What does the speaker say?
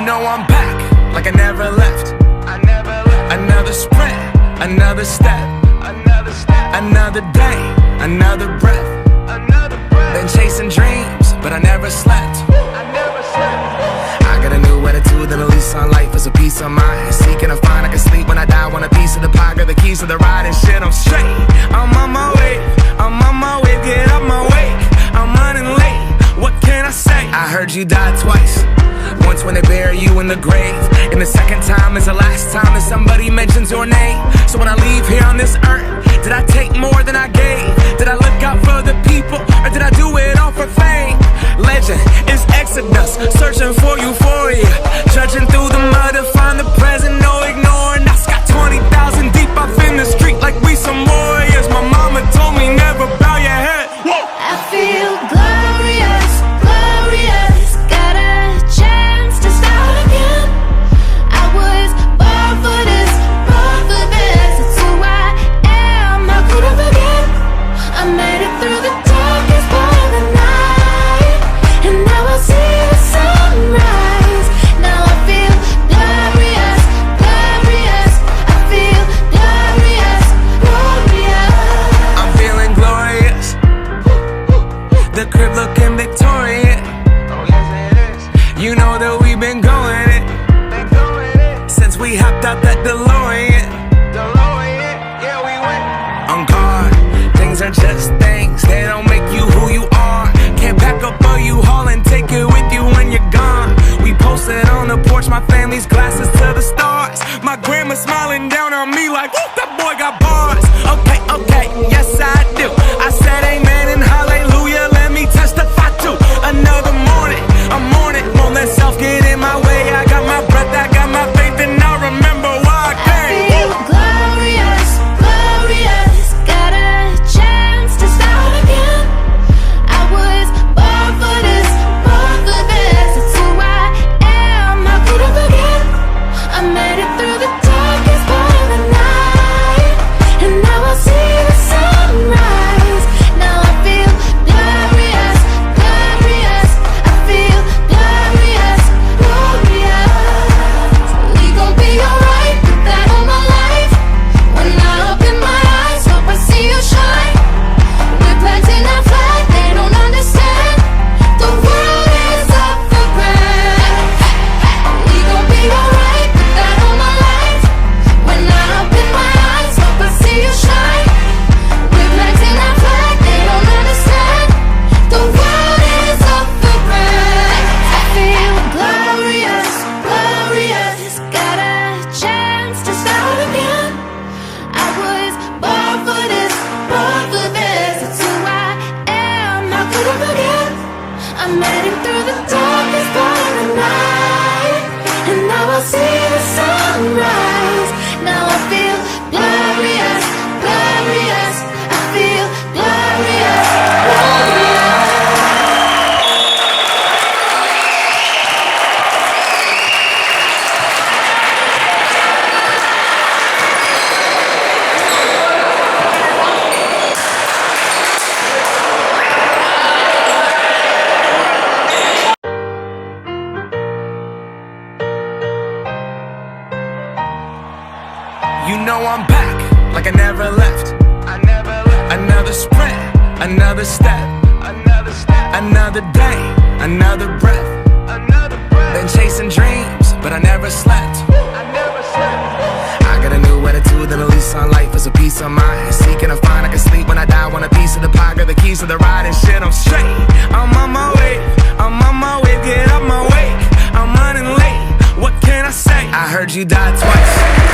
know I'm back, like I never left. Another sprint, another step, another day, another breath. Been chasing dreams, but I never slept. I got a new attitude and a lease on life is a peace of mind. Seeking to find I can sleep when I die. Want a piece of the pie, got the keys to the ride and shit. I'm straight, I'm on my way, get up my way. I'm running late, what can I say? I heard you died twice. Once when they bury you in the grave, and the second time is the last time that somebody mentions your name. So when I leave here on this earth, did I take more than I gave? Did I look out for the people, or did I do it all for fame? Legend is Exodus, searching for euphoria, judging through the mud to find the present, no ignoring. I got 20,000 deep off in the street like we some warriors. My mama told me never bow your head. Whoa. I feel glorious, glorious. Got a chance to start again. I was born for this, born for this. It's who I am, how could I forget? I made it through the darkest part of the night, and now I see the sunrise. Now I feel glorious, glorious. I feel glorious, glorious. I'm feeling glorious. The crib looking Victorian. Oh yes it is. You know that we've been going it since we hopped out that DeLorean. Yeah, we went on guard. Things are just things, they don't make you who you are. Can't pack up a U-Haul and take it with you when you're gone. We posted on the porch, my family's glasses to the stars. My grandma smiling down on me like, whoop, that boy got bars. Okay, yes I do. I said amen and hallelujah, let me testify to another morning. I'm on it, won't let self get in my way. I got my breath, I got my faith, and I remember why I came. I feel glorious, glorious. Got a chance to start again. I was born for this, born for this. It's who I am, how could I forget? I made it through the darkest part of the night, and now I see the sunrise. Now I feel glorious, glorious. I feel glorious, glorious. We gon' be alright, put that on my life. When I open my eyes, hope I see you shine. We're planting our flag, they don't understand. The world is up for grabs. We gon' be alright, put that on my life. When I open my eyes, hope I see you shine. We're planting our flag, they don't understand. The world is up for grabs. I feel glorious, glorious. Got a chance to start again. I was born for this, born for this. It's who I am, how could I forget? I made it through the darkest part of the night, and now I see the sunrise. Now I feel glorious, glorious. I feel glorious, glorious. You know I'm back, like I never left. Another sprint, another step, another day, another breath. Been chasing dreams, but I never slept. I got a new attitude and a lease on life is a peace of mind. Seeking to find I can sleep when I die. Want a piece of the pie, got the keys to the ride and shit. I'm straight, I'm on my way, get up my way. I'm running late, what can I say? I heard you died twice.